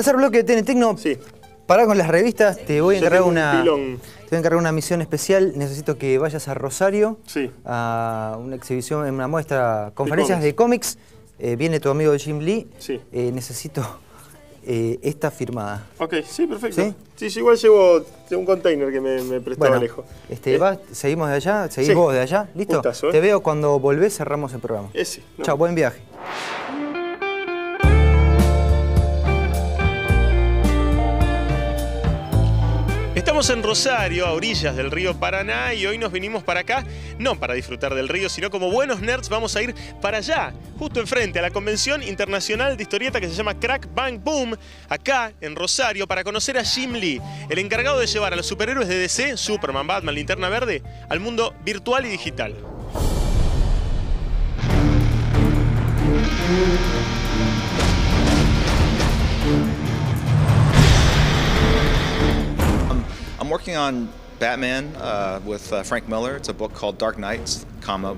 tercer bloque de TN Tecno. Sí. Pará con las revistas, te voy a encargar una misión especial. Necesito que vayas a Rosario, sí, a una exhibición, una muestra, conferencias de cómics. Viene tu amigo Jim Lee. Sí. Necesito esta firmada. Ok, sí, perfecto. Sí, igual llevo un container que me prestó Alejo. Seguimos de allá, seguís vos de allá, ¿listo? Gustazo, Te veo cuando volvés, cerramos el programa. Chao, buen viaje. Estamos en Rosario, a orillas del río Paraná, y hoy nos vinimos para acá, no para disfrutar del río, sino como buenos nerds vamos a ir para allá, justo enfrente, a la Convención Internacional de Historieta que se llama Crack Bang Boom, acá en Rosario, para conocer a Jim Lee, el encargado de llevar a los superhéroes de DC, Superman, Batman, Linterna Verde, al mundo virtual y digital. I'm working on Batman with Frank Miller. It's a book called Dark Knights,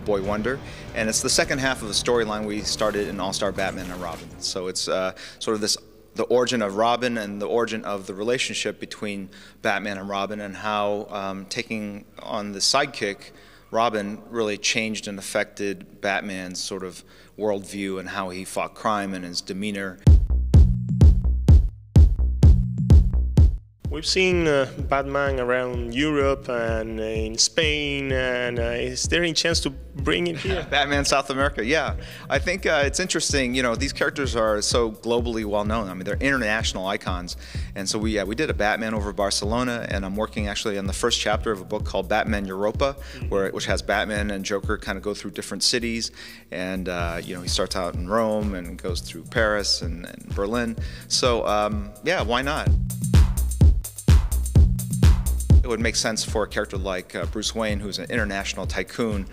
Boy Wonder, and it's the second half of the storyline we started in All-Star Batman and Robin. So it's sort of the origin of Robin and the origin of the relationship between Batman and Robin, and how taking on the sidekick, Robin, really changed and affected Batman's sort of worldview and how he fought crime and his demeanor. We've seen Batman around Europe and in Spain, and is there any chance to bring it here? Batman South America, yeah. I think it's interesting, you know, these characters are so globally well known. I mean, they're international icons. And so we did a Batman over Barcelona, and I'm working actually on the first chapter of a book called Batman Europa, which has Batman and Joker kind of go through different cities. And, you know, he starts out in Rome and goes through Paris and Berlin. So, yeah, why not? It would make sense for a character like Bruce Wayne, who's an international tycoon,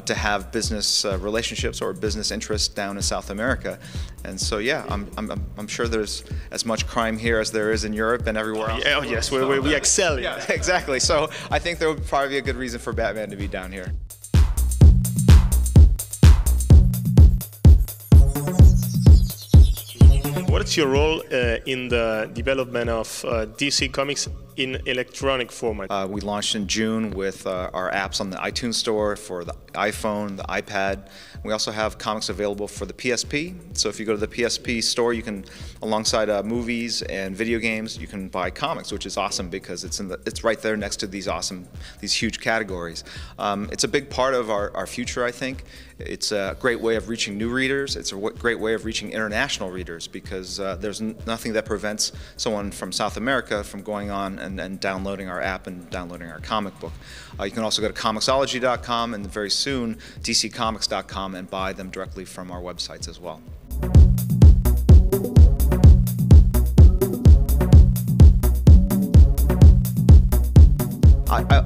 to have business relationships or business interests down in South America. And so, yeah, I'm sure there's as much crime here as there is in Europe and everywhere else. Oh, yes, we excel. Yeah, exactly. So I think there would probably be a good reason for Batman to be down here. What's your role in the development of DC Comics in electronic format? We launched in June with our apps on the iTunes Store for the iPhone, the iPad. We also have comics available for the PSP. So if you go to the PSP store, you can, alongside movies and video games, you can buy comics, which is awesome because it's right there next to these huge categories. It's a big part of our future, I think. It's a great way of reaching new readers. It's a great way of reaching international readers, because there's nothing that prevents someone from South America from going on and downloading our app and downloading our comic book. You can also go to Comixology.com and very soon DCComics.com and buy them directly from our websites as well.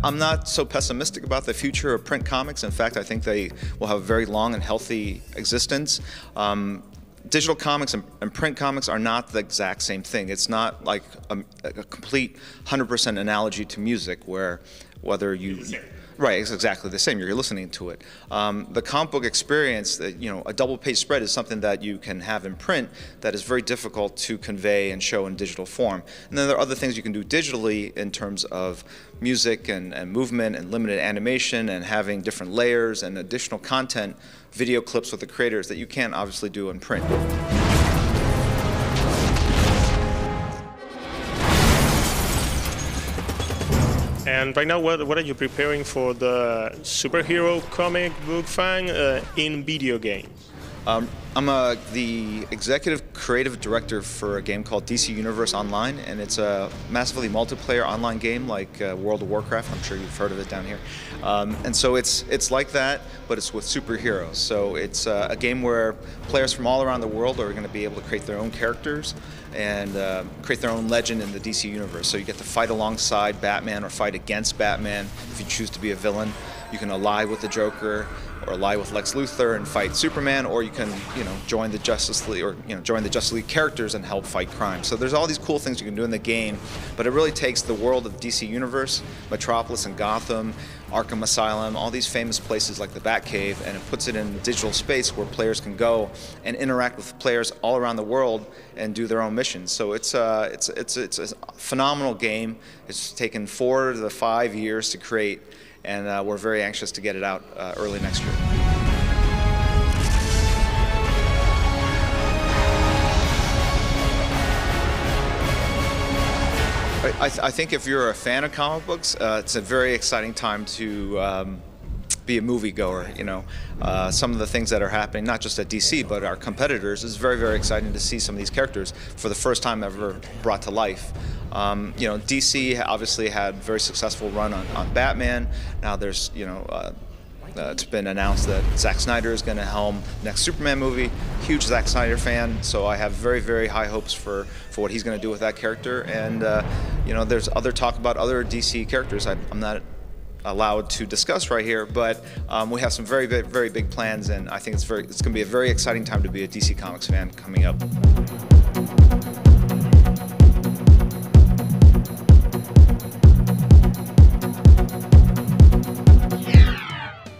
I'm not so pessimistic about the future of print comics. In fact, I think they will have a very long and healthy existence. Digital comics and print comics are not the exact same thing. It's not like a complete 100% analogy to music, where whether you... Right, it's exactly the same. You're listening to it. The comic book experience, you know, a double-page spread is something that you can have in print that is very difficult to convey and show in digital form. And then there are other things you can do digitally in terms of music and movement and limited animation and having different layers and additional content, video clips with the creators that you can't obviously do in print. And right now, what are you preparing for the superhero comic book fan in video games? I'm the executive creative director for a game called DC Universe Online, and it's a massively multiplayer online game like World of Warcraft. I'm sure you've heard of it down here. And so it's like that, but it's with superheroes. So it's a game where players from all around the world are going to be able to create their own characters and create their own legend in the DC Universe. So you get to fight alongside Batman or fight against Batman if you choose to be a villain. You can ally with the Joker or ally with Lex Luthor and fight Superman, or you can, you join the Justice League, or join the Justice League characters and help fight crime. So there's all these cool things you can do in the game, but it really takes the world of the DC Universe, Metropolis and Gotham, Arkham Asylum, all these famous places like the Batcave, and it puts it in a digital space where players can go and interact with players all around the world and do their own missions. So it's a phenomenal game. It's taken 4 to 5 years to create, and we're very anxious to get it out early next year. I think if you're a fan of comic books, it's a very exciting time to be a moviegoer. Some of the things that are happening, not just at DC, but our competitors, is very, very exciting to see some of these characters for the first time ever brought to life. DC obviously had a very successful run on Batman. Now there's, it's been announced that Zack Snyder is going to helm the next Superman movie. Huge Zack Snyder fan, so I have very, very high hopes for what he's going to do with that character. And there's other talk about other DC characters I'm not allowed to discuss right here, but we have some very, very big plans, and I think it's going to be a very exciting time to be a DC Comics fan coming up.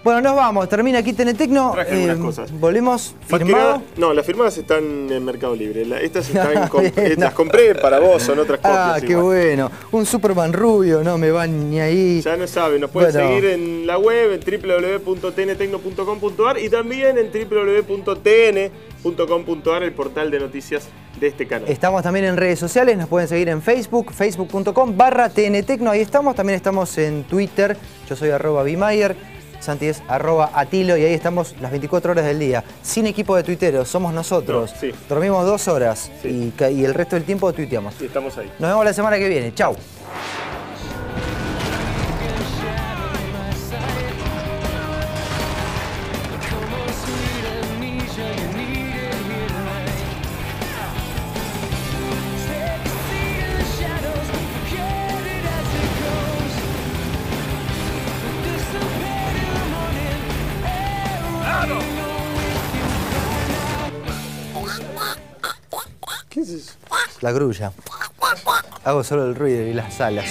Bueno, nos vamos. Termina aquí TN Tecno. Traje unas cosas. ¿Volvemos? ¿Firmado? No, las firmadas están en Mercado Libre. Estas están las compré para vos, son otras copias. Ah, qué bueno. Un Superman rubio, no me van ni ahí. Ya no saben, nos pueden seguir en la web, en www.tntecno.com.ar y también en www.tn.com.ar, el portal de noticias de este canal. Estamos también en redes sociales, nos pueden seguir en Facebook, facebook.com/TNTecno. Ahí estamos. También estamos en Twitter. Yo soy @Bimayer. Santi es @Atilo, y ahí estamos las 24 horas del día. Sin equipo de tuiteros, somos nosotros. No, sí. Dormimos 2 horas y el resto del tiempo tuiteamos. Sí, estamos ahí. Nos vemos la semana que viene. Chau. ¿Qué es eso? La grulla. Hago solo el ruido y las alas.